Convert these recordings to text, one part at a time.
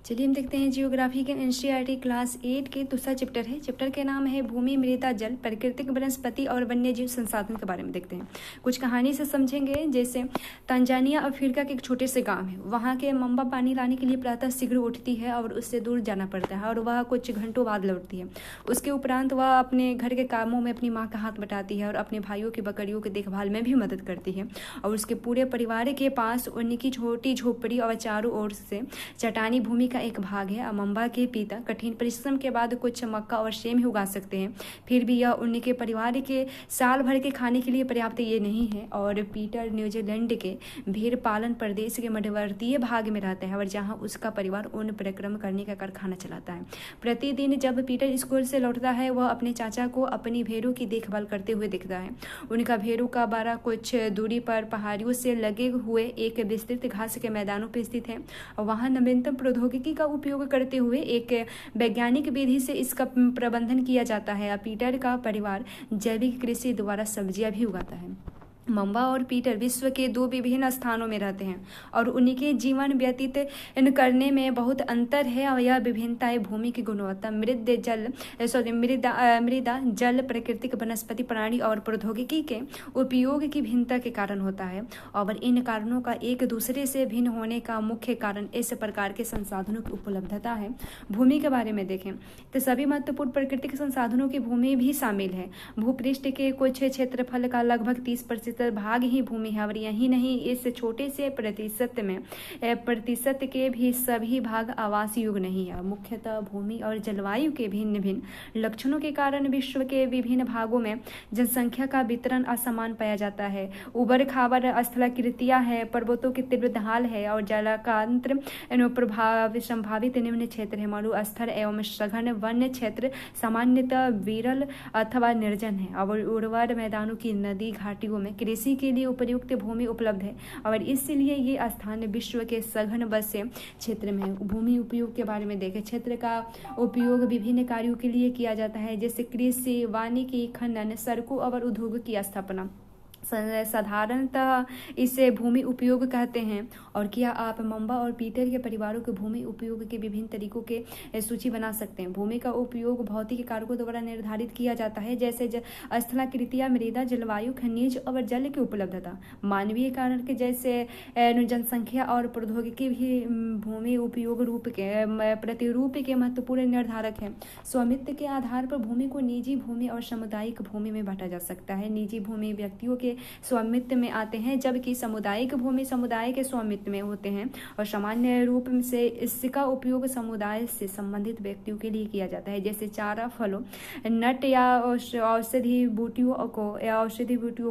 चलिए हम देखते हैं जियोग्राफी के एनसीईआरटी क्लास 8 के दूसरा चैप्टर है। चैप्टर के नाम है भूमि, मृदा, जल, प्राकृतिक वनस्पति और वन्यजीव संसाधन के बारे में देखते हैं। कुछ कहानी से समझेंगे। जैसे तंजानिया अफ्रीका के एक छोटे से गांव है। वहां के मम्बा पानी लाने के लिए प्रातः शीघ्र उठती है और उससे दूर जाना पड़ता है और वह कुछ घंटों बाद लौटती है। उसके उपरांत वह अपने घर के कामों में अपनी माँ का हाथ बटाती है और अपने भाइयों की बकरियों की देखभाल में भी मदद करती है। और उसके पूरे परिवार के पास उनकी छोटी झोपड़ी और चारों ओर से चट्टानी भूमि का एक भाग है। अमम्बा के पिता कठिन परिश्रम के बाद कुछ मक्का और सेम ही उगा सकते हैं, फिर भी यह उनके परिवार के साल भर के खाने के लिए पर्याप्त ये नहीं है। और पीटर न्यूजीलैंड के भेड़ पालन प्रदेश के मध्यवर्तीय भाग में रहता है और जहां उसका परिवार ऊन परिक्रम करने का कारखाना चलाता है। प्रतिदिन जब पीटर स्कूल से लौटता है वह अपने चाचा को अपनी भेड़ों की देखभाल करते हुए दिखता है। उनका भेड़ों का बाड़ा कुछ दूरी पर पहाड़ियों से लगे हुए एक विस्तृत घास के मैदानों पर स्थित है और वहां नवीनतम प्रौद्योगिकी का उपयोग करते हुए एक वैज्ञानिक विधि से इसका प्रबंधन किया जाता है। पीटर का परिवार जैविक कृषि द्वारा सब्जियां भी उगाता है। मम्बा और पीटर विश्व के दो विभिन्न स्थानों में रहते हैं और उनके जीवन व्यतीत करने में बहुत अंतर है और यह विभिन्नताएं भूमि की गुणवत्ता, मृदा, जल, प्राकृतिक वनस्पति प्राणी और प्रौद्योगिकी के उपयोग की भिन्नता के कारण होता है। और इन कारणों का एक दूसरे से भिन्न होने का मुख्य कारण इस प्रकार के संसाधनों की उपलब्धता है। भूमि के बारे में देखें तो सभी महत्वपूर्ण प्राकृतिक संसाधनों की भूमि भी शामिल है। भूपृष्ठ के कुछ क्षेत्रफल का लगभग 30% भाग ही भूमि है और यही नहीं, इस छोटे से प्रतिशत के भी सभी भाग आवास योग्य नहीं है। मुख्यतः भूमि और जलवायु के भिन्न भिन्न लक्षणों के कारण विश्व के विभिन्न भागों में जनसंख्या का वितरण असमान पाया जाता है। उबड़ खाबड़ स्थलाकृतियां है, पर्वतों की तीव्र ढाल है और जलाकांत्र संभावित निम्न क्षेत्र है। मरुस्थल एवं सघन वन्य क्षेत्र सामान्यतः विरल अथवा निर्जन है और उर्वर मैदानों की नदी घाटियों में कृषि के लिए उपयुक्त भूमि उपलब्ध है और इसलिए ये स्थान विश्व के सघन बसे क्षेत्र में है। भूमि उपयोग के बारे में देखें। क्षेत्र का उपयोग विभिन्न कार्यों के लिए किया जाता है, जैसे कृषि, वानिकी, खनन, सड़कों और उद्योगों की स्थापना। साधारणतः इसे भूमि उपयोग कहते हैं। और क्या आप मम्बा और पीटर के परिवारों के भूमि उपयोग के विभिन्न तरीकों के सूची बना सकते हैं। भूमि का उपयोग भौतिक कारकों द्वारा निर्धारित किया जाता है, जैसे स्थलाकृतियां, मृदा, जलवायु, खनिज और जल की उपलब्धता। मानवीय कारण के जैसे जनसंख्या और प्रौद्योगिकी भी भूमि उपयोग रूप के प्रतिरूप के महत्वपूर्ण निर्धारक है। स्वामित्व के आधार पर भूमि को निजी भूमि और सामुदायिक भूमि में बांटा जा सकता है। निजी भूमि व्यक्तियों के स्वामित्व में आते हैं, जबकि सामुदायिक भूमि समुदाय के स्वामित्व में होते हैं और सामान्य रूप से इसका उपयोग समुदाय से संबंधित व्यक्तियों के लिए किया जाता है, जैसे चारा, फलों, नट या औषधि बूटियों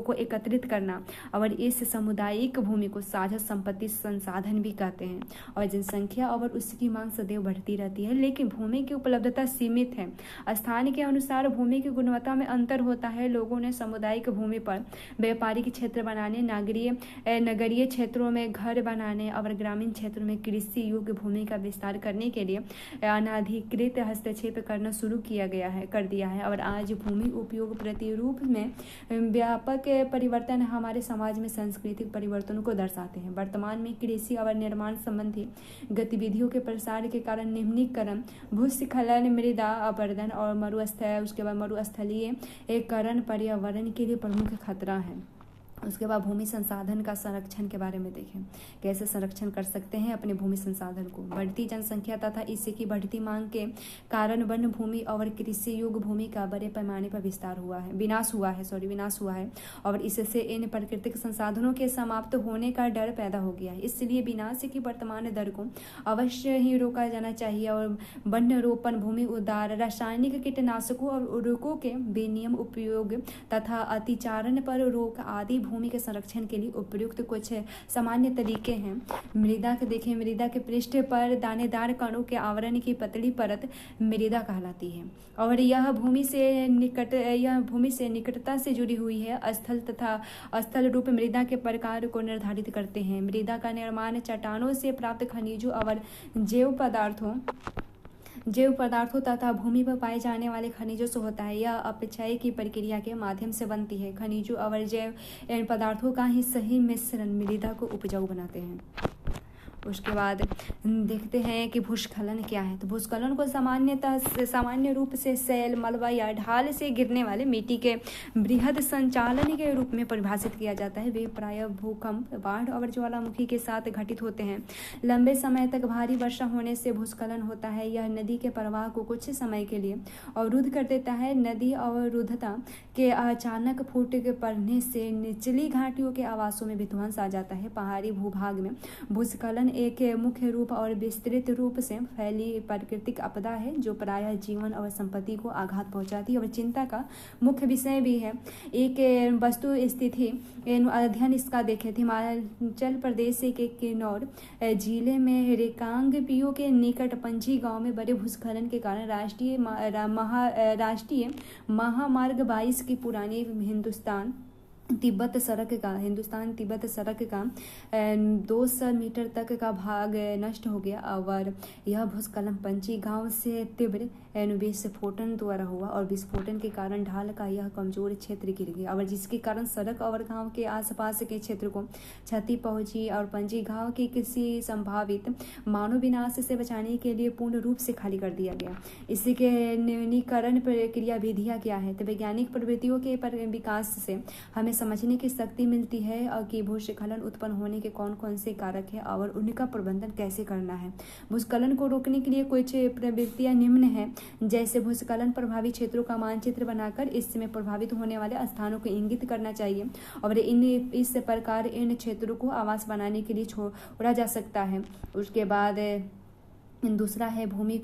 को एकत्रित करना। और इस सामुदायिक भूमि को साझा संपत्ति संसाधन भी कहते हैं। और जनसंख्या और उसकी मांग सदैव बढ़ती रहती है, लेकिन भूमि की उपलब्धता सीमित है। स्थान के अनुसार भूमि की गुणवत्ता में अंतर होता है। लोगों ने सामुदायिक भूमि पर व्यापारिक क्षेत्र बनाने, नगरीय क्षेत्रों में घर बनाने और ग्रामीण क्षेत्रों में कृषि योग्य भूमि का विस्तार करने के लिए अनाधिकृत हस्तक्षेप करना शुरू कर दिया है। और आज भूमि उपयोग प्रतिरूप में व्यापक परिवर्तन हमारे समाज में सांस्कृतिक परिवर्तनों को दर्शाते हैं। वर्तमान में कृषि और निर्माण संबंधी गतिविधियों के प्रसार के कारण निम्नीकरण, भूस्खलन, मृदा अपरदन और मरुस्थलीयकरण पर्यावरण के लिए प्रमुख खतरा है। उसके बाद भूमि संसाधन का संरक्षण के बारे में देखें। कैसे संरक्षण कर सकते हैं अपने भूमि संसाधन को। बढ़ती जनसंख्या तथा इसकी बढ़ती मांग के कारण वन भूमि और कृषि योग्य भूमि का बड़े पैमाने पर विनाश हुआ है और इससे इन प्राकृतिक संसाधनों के समाप्त होने का डर पैदा हो गया है। इसलिए विनाश की वर्तमान दर को अवश्य ही रोका जाना चाहिए और वन रोपण, भूमि उद्धार, रासायनिक कीटनाशकों और उर्वरकों के बेनियम उपयोग तथा अतिचारण पर रोक आदि भूमि के संरक्षण के लिए उपयुक्त कुछ सामान्य तरीके हैं। मृदा के पृष्ठ पर दानेदार कणों के आवरण की पतली परत मृदा कहलाती है और यह भूमि से निकटता से जुड़ी हुई है। स्थल रूप मृदा के प्रकार को निर्धारित करते हैं। मृदा का निर्माण चट्टानों से प्राप्त खनिजों और जैव पदार्थों तथा भूमि पर पाए जाने वाले खनिजों से होता है। यह अपक्षय की प्रक्रिया के माध्यम से बनती है। खनिजों और जैव पदार्थों का ही सही मिश्रण मृदा को उपजाऊ बनाते हैं। उसके बाद देखते हैं कि भूस्खलन क्या है। तो भूस्खलन को सामान्य रूप से सैल, मलबा या ढाल से गिरने वाले मिट्टी के बृहद संचालन के रूप में परिभाषित किया जाता है। वे प्रायः भूकंप, बाढ़ और ज्वालामुखी के साथ घटित होते हैं। लंबे समय तक भारी वर्षा होने से भूस्खलन होता है। यह नदी के प्रवाह को कुछ समय के लिए अवरुद्ध कर देता है। नदी अवरुद्धता के अचानक फूट पड़ने से निचली घाटियों के आवासों में विध्वंस आ जाता है। पहाड़ी भूभाग में भूस्खलन एक मुख्य रूप और विस्तृत रूप से फैली प्राकृतिक आपदा है जो प्रायः जीवन और संपत्ति को आघात पहुंचाती है और चिंता का मुख्य विषय भी है। एक वस्तु स्थिति अध्ययन इसका देखे थे। हिमाचल प्रदेश के किन्नौर जिले में रिकांगपिओ के निकट पंजी गांव में बड़े भूस्खलन के कारण राष्ट्रीय महामार्ग 22 की पुरानी हिंदुस्तान तिब्बत सड़क का 200 मीटर तक का भाग नष्ट हो गया और यह भूस्खलन पंची गांव से तीव्र विस्फोटन द्वारा हुआ और विस्फोटन के कारण ढाल का यह कमजोर क्षेत्र गिर गया और जिसके कारण सड़क और गांव के आसपास के क्षेत्र को क्षति पहुंची और पंची गांव की किसी संभावित मानव विनाश से बचाने के लिए पूर्ण रूप से खाली कर दिया गया। इसके न्यूनीकरण प्रक्रिया विधियां क्या है? तो वैज्ञानिक प्रवृत्तियों के विकास से हमें समझने की शक्ति मिलती है और कि भूस्खलन उत्पन्न होने के कौन कौन से कारक है और उनका प्रबंधन कैसे करना है। भूस्खलन को रोकने के लिए कुछ प्रवृत्तियां निम्न हैं, जैसे भूस्खलन प्रभावित क्षेत्रों का मानचित्र बनाकर इसमें प्रभावित होने वाले स्थानों को इंगित करना चाहिए और इस प्रकार इन क्षेत्रों को आवास बनाने के लिए छोड़ा जा सकता है। उसके बाद दूसरा है भूमि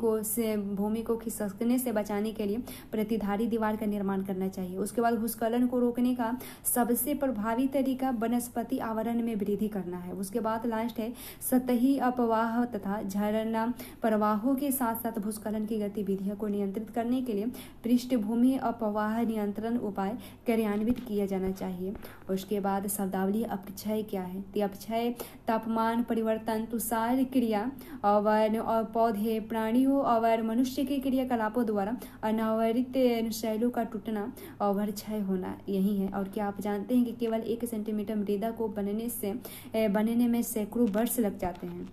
को खिसकने से बचाने के लिए प्रतिधारी दीवार का निर्माण करना चाहिए। उसके बाद भूस्खलन को रोकने का सबसे प्रभावी तरीका वनस्पति आवरण में वृद्धि करना है। उसके बाद लास्ट है सतही अपवाह तथा झरना प्रवाहों के साथ साथ भूस्खलन की गतिविधियों को नियंत्रित करने के लिए पृष्ठभूमि अपवाह नियंत्रण उपाय कार्यान्वित किया जाना चाहिए। उसके बाद शब्दावली अपक्षय क्या है? अपक्षय तापमान परिवर्तन, तुषार क्रिया और पौधे, प्राणियों और मनुष्य के क्रियाकलापों द्वारा अनावरित शैलों का टूटना और क्षय होना यही है। और क्या आप जानते हैं कि केवल 1 सेंटीमीटर मृदा को बनने में सैकड़ों वर्ष लग जाते हैं।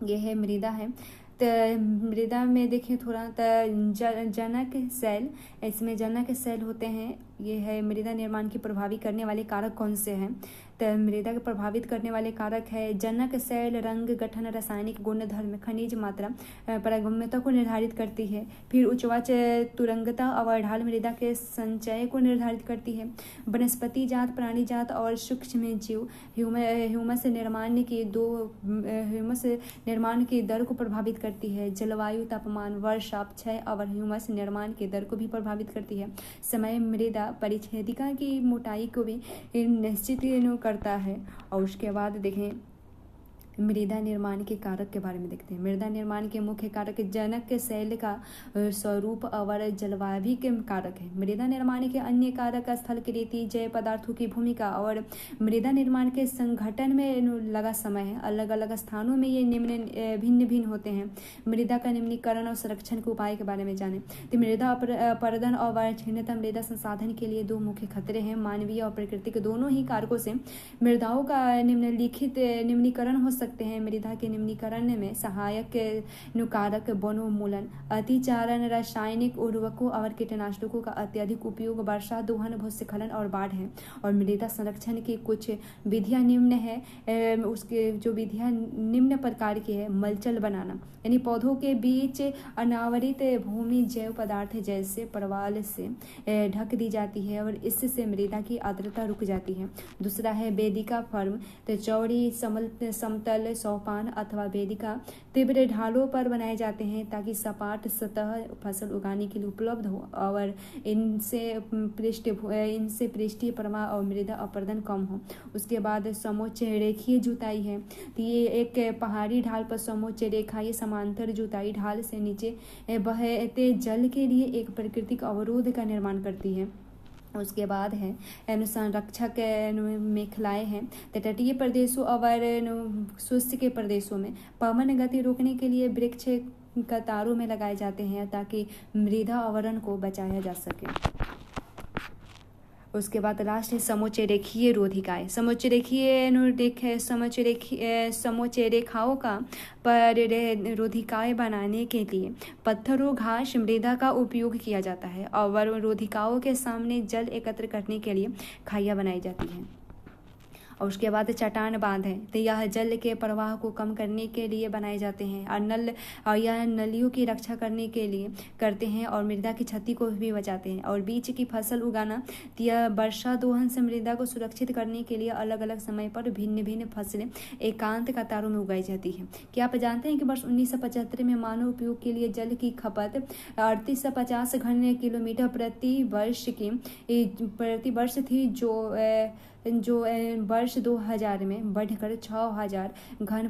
यह है मृदा है। तो मृदा में देखें थोड़ा तो जनक सैल, इसमें जनक सैल होते हैं। ये है मृदा निर्माण की प्रभावी करने वाले कारक कौन से हैं? तो मृदा को प्रभावित करने वाले कारक है जनक सैल रंग गठन, रासायनिक गुणधर्म, खनिज मात्रा, पारगम्यता को निर्धारित करती है। फिर उच्च तुरंगता और ढाल मृदा के संचय को निर्धारित करती है। वनस्पति जात, प्राणी जात और सूक्ष्म जीव ह्यूमस निर्माण की दर को प्रभावित करती है। जलवायु, तापमान, वर्षा, क्षय और ह्यूमस निर्माण की दर को भी प्रभावित करती है। समय मृदा परिच्छेदिका की मोटाई को भी निश्चित करता है। और उसके बाद देखें मृदा निर्माण के कारक के बारे में देखते हैं। मृदा निर्माण के मुख्य कारक जनक सैल का स्वरूप और जलवायु के कारक है। मृदा निर्माण के अन्य कारक स्थल की रीति, जैव पदार्थों की भूमिका और मृदा निर्माण के संगठन में लगा समय है। अलग अलग स्थानों में ये भिन्न भिन्न होते हैं। मृदा का निम्नीकरण और संरक्षण के उपाय के बारे में जाने। तो मृदा अपरदन और क्षीणता मृदा संसाधन के लिए 2 मुख्य खतरे हैं। मानवीय और प्राकृतिक दोनों ही कारकों से मृदाओं का निम्नीकरण हो सकते हैं। मृदा के निम्नीकरण में सहायक कारक वनोन्मूलन, अतिचारण, रासायनिक उर्वरकों और कीटनाशकों का अत्यधिक उपयोग, वर्षा, दोहन, भूस्खलन और बाढ़ है। और मृदा संरक्षण की कुछ विधियां निम्न है। उसके जो विधियां निम्न प्रकार की है, मल्चल बनाना, यानी पौधों के बीच अनावरित भूमि जैव पदार्थ जैसे परवाल से ढक दी जाती है और इससे मृदा की आर्द्रता रुक जाती है। दूसरा है वेदिका फर्म, तो चौड़ी समतल सोपान अथवा वेदिका तीव्र ढालों पर बनाए जाते हैं ताकि सपाट सतह फसल उगाने के लिए उपलब्ध हो और इनसे पृष्ठीय प्रवाह और मृदा अपरदन कम हो। उसके बाद समोच्च रेखीय जुताई है। तो ये एक पहाड़ी ढाल पर समोच्च रेखा, ये समांतर जुताई ढाल से नीचे बहते जल के लिए एक प्राकृतिक अवरोध का निर्माण करती है। उसके बाद है संरक्षक मेखलाएं हैं। तटीय प्रदेशों और शुष्क के प्रदेशों में पवन गति रोकने के लिए वृक्ष कतारों में लगाए जाते हैं ताकि मृदा आवरण को बचाया जा सके। उसके बाद लास्ट है समोच्चरेखीय रोधिकाएं। समोच्च रेखाओं का पर रोधिकाएं बनाने के लिए पत्थरों, घास, मृदा का उपयोग किया जाता है और रोधिकाओं के सामने जल एकत्र करने के लिए खाइयां बनाई जाती हैं। और उसके बाद चट्टान बांध है, तो यह जल के प्रवाह को कम करने के लिए बनाए जाते हैं और यह नलियों की रक्षा करने के लिए करते हैं और मृदा की क्षति को भी बचाते हैं। और बीज की फसल उगाना, तो यह वर्षा दोहन से मृदा को सुरक्षित करने के लिए अलग अलग समय पर भिन्न भिन्न फसलें एकांत कतारों में उगाई जाती है। क्या आप जानते हैं कि वर्ष 1975 में मानव उपयोग के लिए जल की खपत 3850 घन किलोमीटर प्रति वर्ष थी, जो वर्ष 2000 में बढ़कर 6000 घन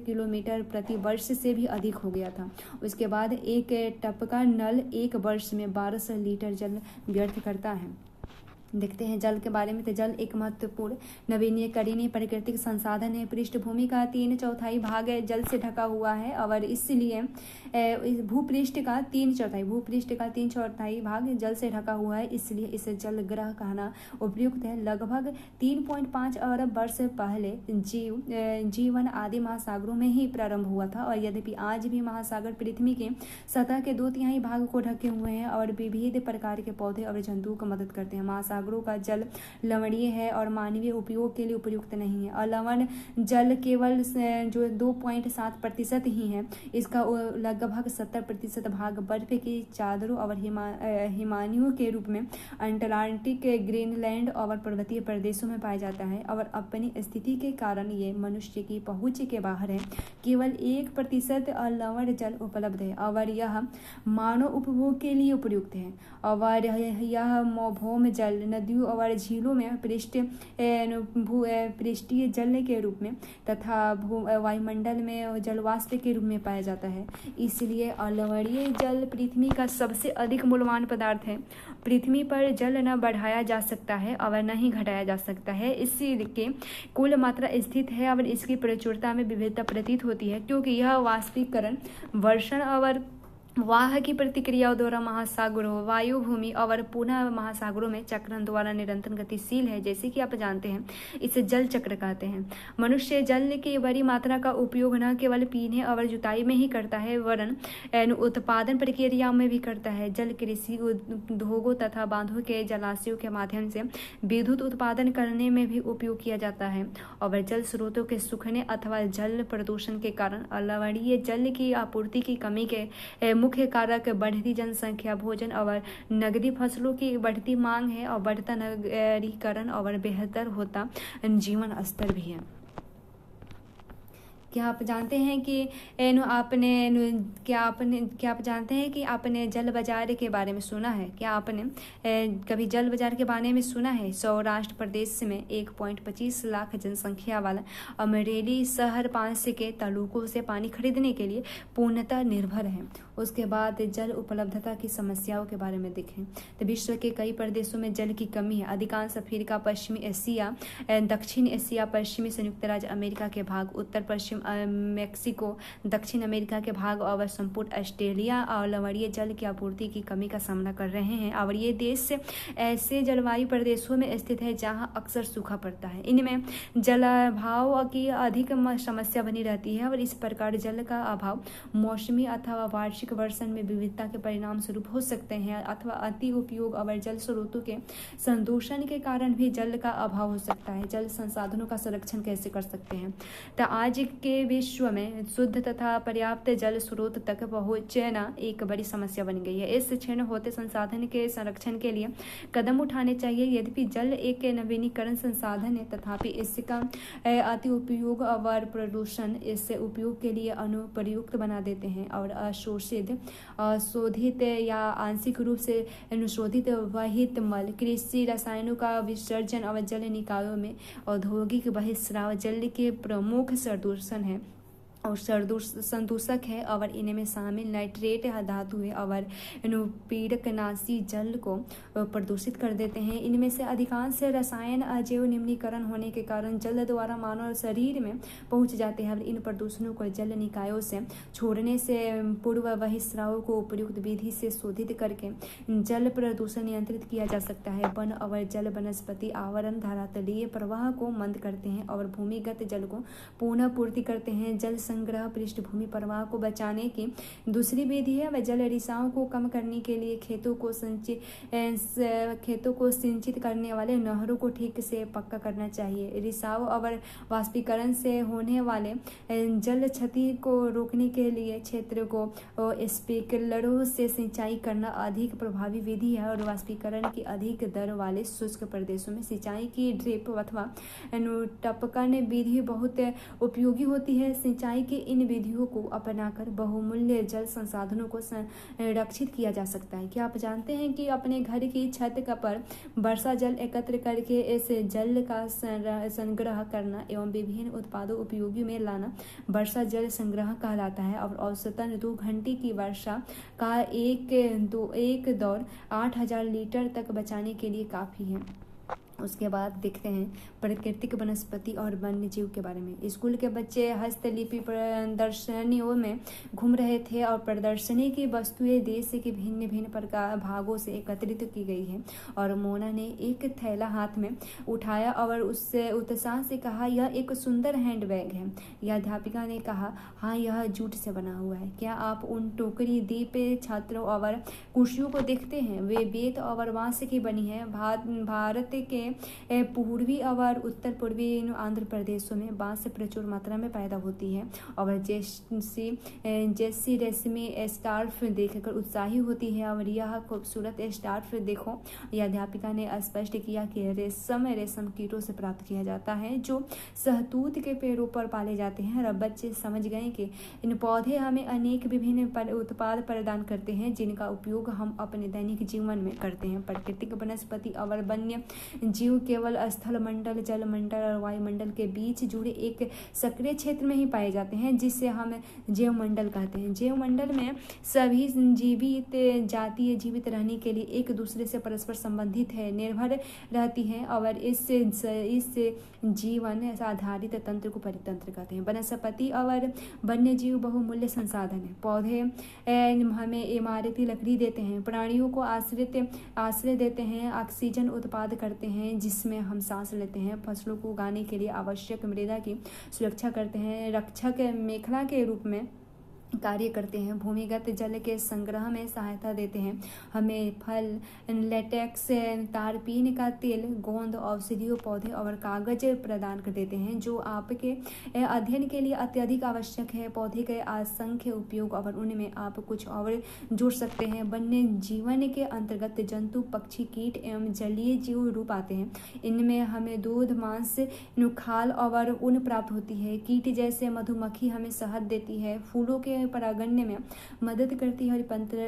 किलोमीटर प्रति वर्ष से भी अधिक हो गया था। उसके बाद एक टपका नल एक वर्ष में 1200 लीटर जल व्यर्थ करता है। देखते हैं जल के बारे में। तो जल एक महत्वपूर्ण नवीनीकरणीय प्राकृतिक संसाधन है। पृष्ठभूमि का 3/4 भाग जल से ढका हुआ है और इसलिए भूपृष्ठ का 3/4 भाग जल से ढका हुआ है, इसलिए इसे जल ग्रह कहना उपयुक्त है। लगभग 3.5 अरब वर्ष पहले जीवन आदि महासागरों में ही प्रारंभ हुआ था और यद्यपि आज भी महासागर पृथ्वी के सतह के 2/3 भाग को ढके हुए हैं और विविध प्रकार के पौधे और जंतुओं को मदद करते हैं। महासागरों का जल लवणीय है और मानवीय उपयोग के लिए उपयुक्त नहीं है। अलवण जल केवल जो 2.7% ही है। इसका लगभग 70% भाग बर्फ की चादरों और हिमानियों के रूप में अटलांटिक, ग्रीनलैंड और पर्वतीय प्रदेशों में पाया जाता है और अपनी स्थिति के कारण ये मनुष्य की पहुंच के बाहर है। केवल 1% अलवण जल उपलब्ध है और यह मानव उपभोग के लिए उपयुक्त है और यह भौम जल नदियों और झीलों में पृष्ठीय जल के रूप में तथा वायुमंडल में जलवाष्प के रूप में पाया जाता है। इसलिए अलवणीय जल पृथ्वी का सबसे अधिक मूल्यवान पदार्थ है। पृथ्वी पर जल न बढ़ाया जा सकता है और न ही घटाया जा सकता है। इसकी कुल मात्रा स्थित है और इसकी प्रचुरता में विविधता प्रतीत होती है, क्योंकि यह वाष्पीकरण, वर्षण और वाह की प्रतिक्रियाओं द्वारा महासागरों, वायु, भूमि और पुनः महासागरों में चक्रण द्वारा निरंतर गतिशील है। जैसे कि आप जानते हैं, इसे जल चक्र कहते हैं। मनुष्य जल की बड़ी मात्रा का उपयोग न केवल पीने और जुताई में ही करता है वरन उत्पादन प्रक्रियाओं में भी करता है। जल कृषि उद्योगों तथा बांधों के जलाशयों के माध्यम से विद्युत उत्पादन करने में भी उपयोग किया जाता है और जल स्रोतों के सूखने अथवा जल प्रदूषण के कारण अलवणीय जल की आपूर्ति की कमी के मुख्य कारक बढ़ती जनसंख्या, भोजन और नगदी फसलों की बढ़ती मांग है और बढ़ता नगरीकरण और बेहतर होता जीवन स्तर भी है। क्या आप जानते हैं कि आपने जल बाजार के बारे में सुना है? क्या आपने कभी जल बाजार के बारे में सुना है? सौराष्ट्र प्रदेश में 1.25 लाख जनसंख्या वाला अमरेली शहर पांच के तालुकों से पानी खरीदने के लिए पूर्णतः निर्भर है। उसके बाद जल उपलब्धता की समस्याओं के बारे में देखें तो विश्व के कई प्रदेशों में जल की कमी है। अधिकांश अफ्रीका, पश्चिमी एशिया, दक्षिण एशिया, पश्चिमी संयुक्त राज्य अमेरिका के भाग, उत्तर पश्चिम मेक्सिको, दक्षिण अमेरिका के भाग और संपूर्ण ऑस्ट्रेलिया और लवणीय जल की आपूर्ति की कमी का सामना कर रहे हैं और ये देश ऐसे जलवायु प्रदेशों में स्थित है जहां अक्सर सूखा पड़ता है। इनमें जलाभाव की अधिक समस्या बनी रहती है और इस प्रकार जल का अभाव मौसमी अथवा वार्षिक वर्षण में विविधता के परिणाम स्वरूप हो सकते हैं अथवा अति उपयोग और जल स्रोतों के संदूषण के कारण भी जल का अभाव हो सकता है। जल संसाधनों का संरक्षण कैसे कर सकते हैं? तो आज के विश्व में शुद्ध तथा पर्याप्त जल स्रोत तक पहुंचना एक बड़ी समस्या बन गई है। इस क्षण होते संसाधन के संरक्षण के लिए कदम उठाने चाहिए। यद्यपि जल एक नवीनीकरण संसाधन है, तथापि इसका अति उपयोग और प्रदूषण इससे उपयोग के लिए अनुपयुक्त बना देते हैं और शोधित या आंशिक रूप से अनुशोधित वहित मल, कृषि रसायनों का विसर्जन और जल निकायों में औद्योगिक बहिस्राव जल के प्रमुख प्रदूषण है। और संदूषक है और इनमें शामिल नाइट्रेट धातु है और पीड़कनाशी जल को प्रदूषित कर देते हैं। इनमें से अधिकांश रसायन अजैव निम्नीकरण होने के कारण जल द्वारा मानव शरीर में पहुंच जाते हैं और इन प्रदूषणों को जल निकायों से छोड़ने से पूर्व वही स्राव को उपयुक्त विधि से शोधित करके जल प्रदूषण नियंत्रित किया जा सकता है। वन और जल वनस्पति आवरण धरातलीय प्रवाह को मंद करते हैं और भूमिगत जल को पुनः पूर्ति करते हैं। जल संग्रह पृष्ठभूमि प्रवाह को बचाने की दूसरी विधि है वह जल रिसाव को कम करने के लिए खेतों को सिंचित करने वाले नहरों को ठीक से पक्का करना चाहिए। रिसाव और वाष्पीकरण से होने वाले जल क्षति को रोकने के लिए क्षेत्र को स्प्रिंकलरों से सिंचाई करना अधिक प्रभावी विधि है और वाष्पीकरण की अधिक दर वाले शुष्क प्रदेशों में सिंचाई की ड्रिप अथवा टपकन विधि बहुत उपयोगी होती है। सिंचाई की इन विधियों को अपनाकर बहुमूल्य जल संसाधनों को संरक्षित किया जा सकता है। क्या आप जानते हैं कि अपने घर की छत पर वर्षा जल एकत्र करके इस जल का संग्रह करना एवं विभिन्न उत्पादों उपयोगी में लाना वर्षा जल संग्रह कहलाता है और औसतन 2 घंटे की वर्षा का एक दौर 8000 लीटर तक बचाने के लिए काफ़ी है। उसके बाद देखते हैं प्राकृतिक वनस्पति और वन्य जीव के बारे में। स्कूल के बच्चे हस्तलिपि प्रदर्शनियों में घूम रहे थे और प्रदर्शनी की वस्तुएं देश के भिन्न भिन्न प्रकार भागों से एकत्रित की गई है और मोना ने एक थैला हाथ में उठाया और उससे उत्साह से कहा यह एक सुंदर हैंडबैग है। यह अध्यापिका ने कहा हाँ यह जूट से बना हुआ है। क्या आप उन टोकरी दीप छात्रों और कुर्सियों को देखते हैं? वे बेत और बांस की बनी है। भारत के पूर्वी और उत्तर पूर्वी आंध्र प्रदेशों में बांस प्रचुर मात्रा में पैदा होती है और जैसी रेशमी स्कार्फ देखकर उत्साही होती है और यह खूबसूरत स्कार्फ देखो। यह अध्यापिका ने स्पष्ट किया कि रेशम कीटों से प्राप्त किया जाता है जो शहतूत के पेड़ों पर पाले जाते हैं। और बच्चे समझ गए कि इन पौधे हमें अनेक विभिन्न उत्पाद प्रदान करते हैं जिनका उपयोग हम अपने दैनिक जीवन में करते हैं। प्राकृतिक वनस्पति और वन्य जीव केवल स्थल मंडल जल मंडल और वायुमंडल के बीच जुड़े एक सक्रिय क्षेत्र में ही पाए जाते हैं जिसे हम जैव मंडल कहते हैं। जैव मंडल में सभी जीवित जातियां जीवित रहने के लिए एक दूसरे से परस्पर संबंधित है निर्भर रहती हैं और इस जीवन आधारित तंत्र को परितंत्र कहते हैं। वनस्पति और वन्य जीव बहुमूल्य संसाधन है। पौधे हमें इमारती लकड़ी देते हैं, प्राणियों को आश्रय देते हैं, ऑक्सीजन उत्पाद करते हैं जिसमें हम सांस लेते हैं, फसलों को उगाने के लिए आवश्यक मृदा की सुरक्षा करते हैं, रक्षक मेखला के रूप में कार्य करते हैं, भूमिगत जल के संग्रह में सहायता देते हैं, हमें फल लेटेक्स तारपीन का तेल गोंद औषधीय पौधे और कागज प्रदान कर देते हैं जो आपके अध्ययन के लिए अत्यधिक आवश्यक है। पौधे के असंख्य उपयोग और उनमें आप कुछ और जोड़ सकते हैं। वन्य जीवन के अंतर्गत जंतु पक्षी कीट एवं जलीय जीव रूप आते हैं। इनमें हमें दूध मांस खाल और ऊन प्राप्त होती है। कीट जैसे मधुमक्खी हमें शहद देती है, फूलों के परागण में मदद करती है और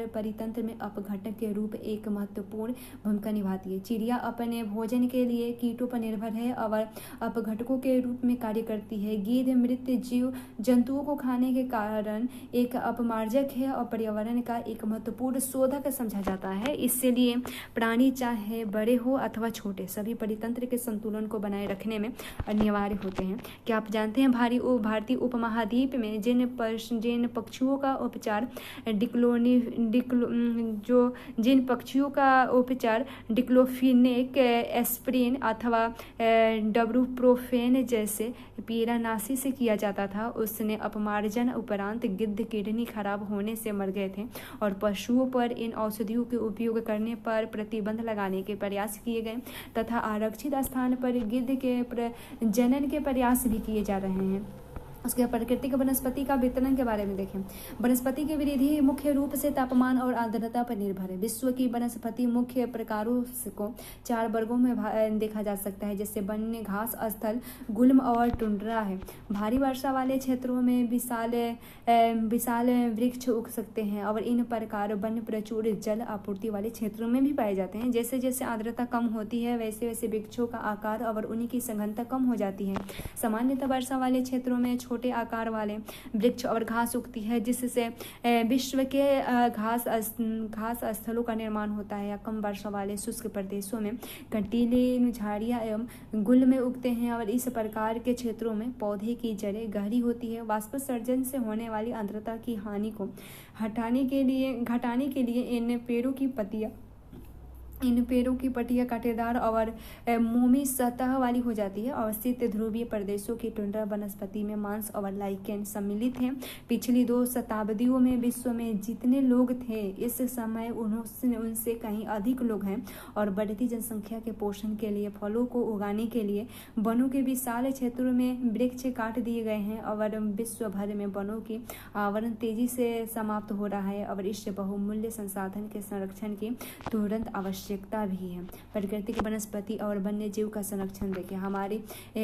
परितंत्र में अपघटक के रूप एक महत्वपूर्ण भूमिका निभाती है। चिड़िया अपने भोजन के लिए कीटों पर निर्भर है और अपघटकों के रूप में कार्य करती है। गिद्ध मृत जीव जंतुओं को खाने के कारण एक अपमार्जक है और पर्यावरण का एक महत्वपूर्ण शोधक समझा जाता है। इसलिए प्राणी चाहे बड़े हो अथवा छोटे सभी परितंत्र के संतुलन को बनाए रखने में अनिवार्य होते हैं। क्या आप जानते हैं भारतीय उपमहाद्वीप में जिन पक्षियों का उपचार डिक्लोफिनेक एस्प्रिन अथवा डब्रूप्रोफेन जैसे पीड़ानाशी से किया जाता था उसने अपमार्जन उपरांत गिद्ध किडनी खराब होने से मर गए थे और पशुओं पर इन औषधियों के उपयोग करने पर प्रतिबंध लगाने के प्रयास किए गए तथा आरक्षित स्थान पर गिद्ध के प्रजनन के प्रयास भी किए जा रहे हैं। उसके प्राकृतिक वनस्पति का वितरण के बारे में देखें। वनस्पति की वृद्धि मुख्य रूप से तापमान और आर्द्रता पर निर्भर है। विश्व की वनस्पति मुख्य प्रकारों को 4 वर्गों में देखा जा सकता है जैसे वन्य घास स्थल गुल्म और टुंड्रा है। भारी वर्षा वाले क्षेत्रों में विशाल वृक्ष उग सकते हैं और इन प्रकार वन्य प्रचुर जल आपूर्ति वाले क्षेत्रों में भी पाए जाते हैं। जैसे जैसे आर्द्रता कम होती है वैसे वैसे वृक्षों का आकार और उनकी सघनता कम हो जाती है। सामान्यतः वर्षा वाले क्षेत्रों में छोटे आकार वाले वृक्ष और घास उगती है, जिससे विश्व के घास स्थलों का निर्माण होता है। या कम वर्षा वाले शुष्क प्रदेशों में कंटीले झाड़ियाँ एवं गुल में उगते हैं और इस प्रकार के क्षेत्रों में पौधे की जड़ें गहरी होती है। वाष्पोत्सर्जन से होने वाली आर्द्रता की हानि को घटाने के लिए इन पेड़ों की पत्तियां कांटेदार और मोमी सतह वाली हो जाती है और शीत ध्रुवीय प्रदेशों की टुंड्रा वनस्पति में मांस और लाइकेन सम्मिलित हैं। पिछली 2 शताब्दियों में विश्व में जितने लोग थे इस समय उनसे कहीं अधिक लोग हैं और बढ़ती जनसंख्या के पोषण के लिए फलों को उगाने के लिए वनों के विशाल क्षेत्रों में वृक्ष काट दिए गए हैं और विश्व भर में वनों की आवरण तेजी से समाप्त हो रहा है और इस बहुमूल्य संसाधन के संरक्षण की तुरंत आवश्यकता भी है। प्राकृतिक वनस्पति और वन्य जीव का संरक्षण देखिए,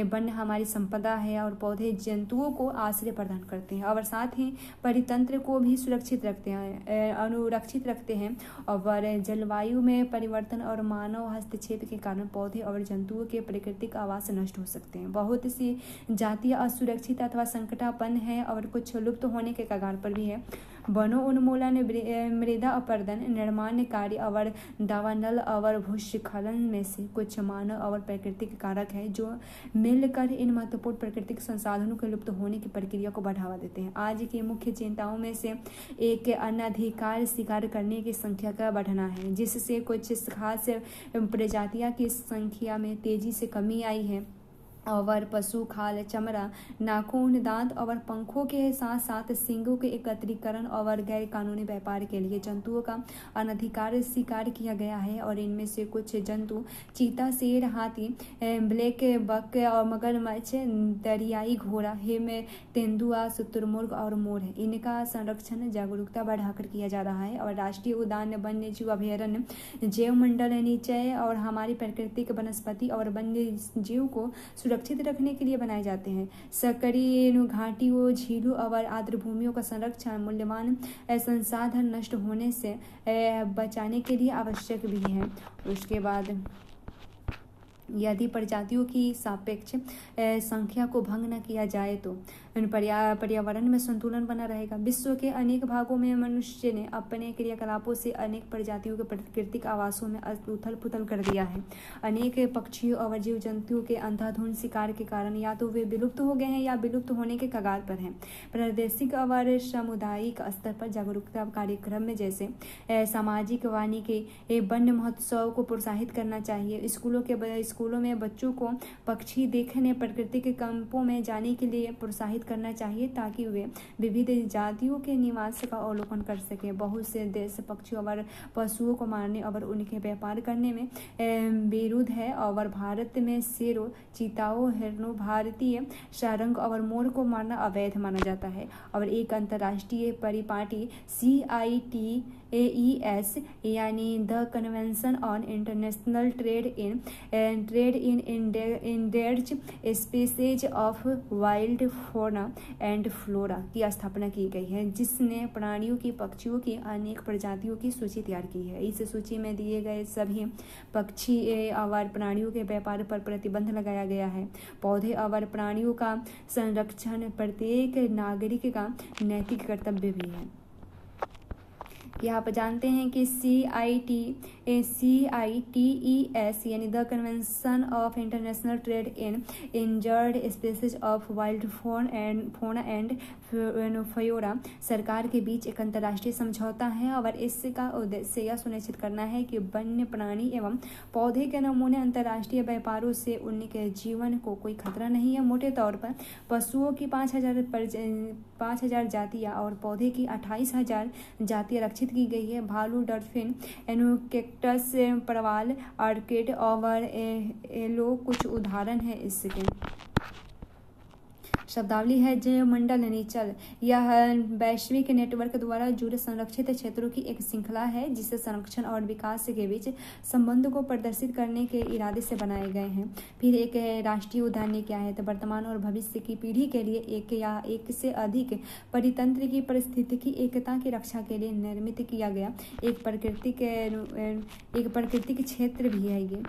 वन्य हमारी संपदा है और पौधे जंतुओं को आश्रय प्रदान करते हैं और साथ ही परितंत्र को भी सुरक्षित रखते हैं, अनुरक्षित रखते हैं। और जलवायु में परिवर्तन और मानव हस्तक्षेप के कारण पौधे और जंतुओं के प्राकृतिक आवास नष्ट हो सकते हैं। बहुत सी जातियां असुरक्षित अथवा संकटापन्न है और कुछ लुप्त होने के कगार पर भी है। वनों उन्मूलन, मृदा अपरदन, निर्माण कार्य और दावानल और भूस्खलन में से कुछ मानव और प्राकृतिक कारक है जो मिलकर इन महत्वपूर्ण प्राकृतिक संसाधनों के लुप्त होने की प्रक्रिया को बढ़ावा देते हैं। आज की मुख्य चिंताओं में से एक अनधिकार शिकार करने की संख्या का बढ़ना है, जिससे कुछ खास प्रजातियां की संख्या में तेजी से कमी आई है और पशु खाल, चमड़ा, नाखून, दांत और पंखों के साथ साथ सींगों के एकत्रीकरण और गैर कानूनी व्यापार के लिए जंतुओं का अनधिकार शिकार किया गया है और इनमें से कुछ जंतु चीता, शेर, हाथी, ब्लैक बक और मगरमच्छ, दरियाई घोड़ा, हिम तेंदुआ, शुतुरमुर्ग और मोर है। इनका संरक्षण जागरूकता बढ़ाकर किया जा रहा है और राष्ट्रीय उद्यान, वन्य जीव अभयारण्य, जैव मंडल निचय और हमारी प्राकृतिक वनस्पति और वन्य जीव को सुरक्षित रखने के लिए बनाए जाते हैं। सकरी घाटियों, झीलों और आर्द्र भूमियों का संरक्षण मूल्यवान संसाधन नष्ट होने से बचाने के लिए आवश्यक भी है। उसके बाद यदि प्रजातियों की सापेक्ष संख्या को भंग न किया जाए तो पर्यावरण में संतुलन बना रहेगा। विश्व के अनेक भागों में मनुष्य ने अपने क्रियाकलापों से अनेक प्रजातियों के प्राकृतिक आवासों में उथल पुथल कर दिया है। अनेक पक्षियों और जीव जंतुओं के अंधाधुंध शिकार के कारण या तो वे विलुप्त हो गए हैं या विलुप्त होने के कगार पर हैं। प्रादेशिक और सामुदायिक स्तर पर जागरूकता कार्यक्रम में जैसे सामाजिक वानिकी वन्य महोत्सव को प्रोत्साहित करना चाहिए। स्कूलों में बच्चों को पक्षी देखने, प्राकृतिक कैंपों में जाने के लिए प्रोत्साहित करना चाहिए ताकि वे विविध जातियों के निवास का अवलोकन कर सकें। बहुत से देश पक्षियों और पशुओं को मारने और उनके व्यापार करने में विरुद्ध है और भारत में शेरों, चीताओं, हिरणों, भारतीय सारंग और मोर को मारना अवैध माना जाता है। और एक अंतर्राष्ट्रीय परिपाटी CITES यानी the convention on international trade in endangered species of wild fauna and flora की स्थापना की गई है, जिसने प्राणियों की, पक्षियों की अनेक प्रजातियों की सूची तैयार की है। इस सूची में दिए गए सभी पक्षी और प्राणियों के व्यापार पर प्रतिबंध लगाया गया है। पौधे और प्राणियों का संरक्षण प्रत्येक नागरिक का नैतिक कर्तव्य भी है। क्या आप जानते हैं कि CITES यानी the convention of international trade in injured species of wild fauna and flora सरकार के बीच एक अंतर्राष्ट्रीय समझौता है और इसका उद्देश्य यह सुनिश्चित करना है कि वन्य प्राणी एवं पौधे के नमूने अंतर्राष्ट्रीय व्यापारों से उनके जीवन को कोई खतरा नहीं है। मोटे तौर पर पशुओं की 5,000 जातियां और पौधे की 28,000 जातियां रक्षित की गई है। भालू, डॉल्फिन, कैक्टस, प्रवाल, ऑर्किड और एलो कुछ उदाहरण है इसके। शब्दावली है जैव मंडल निचल। यह वैश्विक नेटवर्क द्वारा जुड़े संरक्षित क्षेत्रों की एक श्रृंखला है जिसे संरक्षण और विकास के बीच संबंध को प्रदर्शित करने के इरादे से बनाए गए हैं। फिर एक राष्ट्रीय उद्यान क्या है? तो वर्तमान और भविष्य की पीढ़ी के लिए एक या एक से अधिक परितंत्र की पारिस्थितिकी एकता की रक्षा के लिए निर्मित किया गया एक प्राकृतिक क्षेत्र भी है ये।